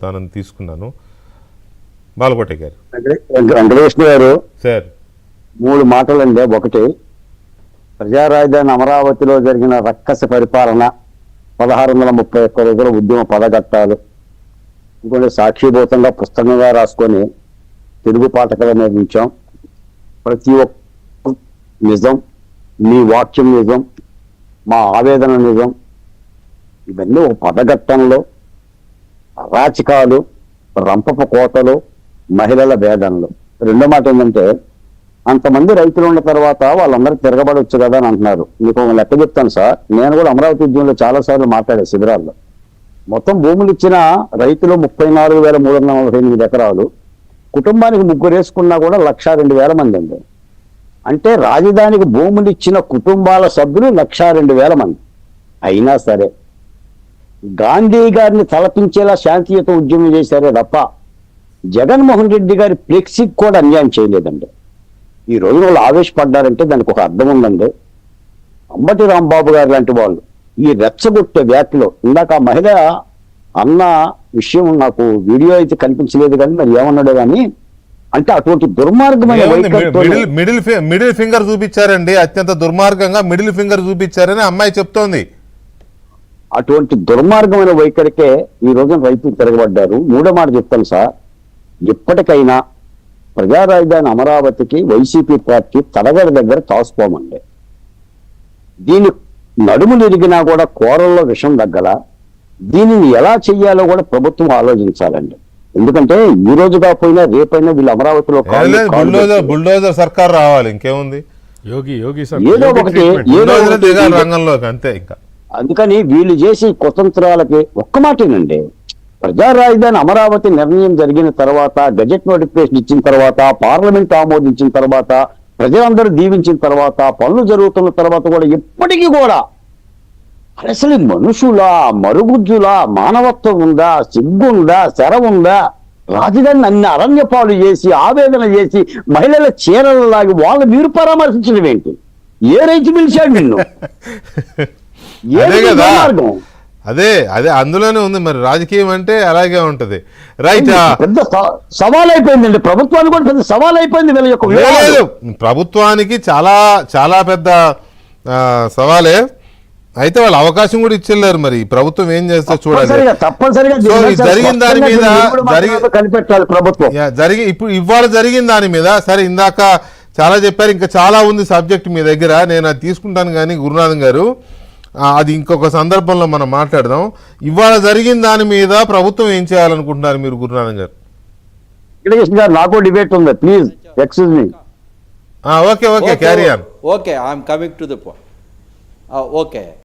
తానని తీసుకున్నాను. బాలకోటయ్య గారు. వెంకటేష్ గారు సార్ 3 మాటలండి. ఒకటి, ప్రజా రాజధాని అమరావతిలో జరిగిన రక్కస పరిపాలన, 1631 రోజుల ఉద్యమ పదఘట్టాలు, ఇంకొన్ని సాక్షిభూతంగా పుస్తకంగా రాసుకొని తెలుగు పాఠకులు నిర్మించాం. ప్రతి ఒక్క నిజం, మీ వాక్యం నిజం, మా ఆవేదన నిజం. ఇవన్నీ ఒక పదఘట్టంలో అరాచకాలు, రంపపు కోతలు, మహిళల వేదనలు. రెండో మాట ఏంటంటే, అంతమంది రైతులు ఉన్న తర్వాత వాళ్ళందరూ తిరగబడవచ్చు కదా అని అంటున్నారు. మీకు ఒక లెక్క చెప్తాను సార్. నేను కూడా అమరావతి ఉద్యమంలో చాలాసార్లు మాట్లాడే శిబిరాల్లో. మొత్తం భూములు ఇచ్చిన రైతులు 34,348 ఎకరాలు, కుటుంబానికి 3 వేసుకున్నా కూడా 1,02,000 మంది అండి. అంటే రాజధానికి భూములు ఇచ్చిన కుటుంబాల సభ్యులు 1,02,000 మంది. అయినా సరే గాంధీ గారిని తలపించేలా శాంతియుత ఉద్యమం చేశారే తప్ప జగన్మోహన్ రెడ్డి గారి ఫ్లెక్సీకి కూడా అన్యాయం చేయలేదండి. ఈ రోజు వాళ్ళు ఆవేశపడ్డారంటే దానికి ఒక అర్థం ఉందండి. అంబటి రాంబాబు గారు లాంటి వాళ్ళు ఈ రెచ్చగొట్టే వ్యాఖ్యలో, ఇందాక ఆ మహిళ అన్న విషయం నాకు వీడియో అయితే కనిపించలేదు కానీ మరి ఏమన్నాడు కానీ, అంటే అటువంటి దుర్మార్గమైన మిడిల్ ఫింగర్ చూపించారండి. అత్యంత దుర్మార్గంగా మిడిల్ ఫింగర్ చూపించారని అమ్మాయి చెప్తోంది. అటువంటి దుర్మార్గమైన వైఖరికే ఈ రోజున రైతులు తిరగబడ్డారు. మూడో మాట చెప్తాను సార్, ఇప్పటికైనా ప్రజా రాజధాని అమరావతికి వైసీపీ పార్టీ తడగడ దగ్గర తాసుకోమండి. దీని నడుములు ఇరిగినా కూడా కూరల్లో విషం దగ్గర దీనిని ఎలా చెయ్యాలో కూడా ప్రభుత్వం ఆలోచించాలండి. ఎందుకంటే ఈ రోజు కాకపోయినా రేపైనా వీళ్ళు అమరావతిలో బుల్డోజర్ సర్కార్ రావాలి, ఇంకేముంది, ఏదో ఒకటి రంగంలోకి అంతే. ఇంకా అందుకని వీళ్ళు చేసి కుతంత్రాలకి ఒక్క మాటేనండి. ప్రజా రాజధాని అమరావతి నిర్ణయం జరిగిన తర్వాత, గజెట్ నోటిఫికేషన్ ఇచ్చిన తర్వాత, పార్లమెంట్ ఆమోదించిన తర్వాత, ప్రజలందరూ దీవించిన తర్వాత, పనులు జరుగుతున్న తర్వాత కూడా ఇప్పటికీ కూడా అసలు మనుషులా, మరుగుజ్జులా, మానవత్వం ఉందా, సిగ్గుందా, శర ఉందా? రాజధానిని అన్ని అరణ్యపాలు చేసి, ఆవేదన చేసి, మహిళల చీరలలాగి వాళ్ళు మీరు పరామర్శించడం ఏంటి? ఏ రైతు పిలిచాడు నిన్ను? అదే అందులోనే ఉంది. మరి రాజకీయం అంటే అలాగే ఉంటది. రైట్, పెద్ద సవాల్ అయిపోయిందండి ప్రభుత్వానికి కూడా, పెద్ద సవాల్ అయిపోయింది వీళ్ళ యొక్క. ప్రభుత్వానికి చాలా చాలా పెద్ద సవాలే. అయితే వాళ్ళు అవకాశం కూడా ఇచ్చేలేరు. మరి ప్రభుత్వం ఏం చేస్తే చూడాలి. తప్పనిసరిగా జరిగిన దాని మీద కనిపెట్టాలి ప్రభుత్వం. ఇప్పుడు ఇవాళ జరిగిన దాని మీద సరే, ఇందాక చాలా చెప్పారు, ఇంకా చాలా ఉంది సబ్జెక్ట్ మీ దగ్గర. నేను అది తీసుకుంటాను కానీ గురునాథన్ గారు, అది ఇంకొక సందర్భంలో మనం మాట్లాడదాం. ఇవాళ జరిగిన దాని మీద ప్రభుత్వం ఏం చేయాలనుకుంటున్నారు మీరు గురునాథన్ గారు? నాకు డిబేట్ ఉంది, please excuse me. Okay, carry on. Okay, I'm coming to the point. Okay.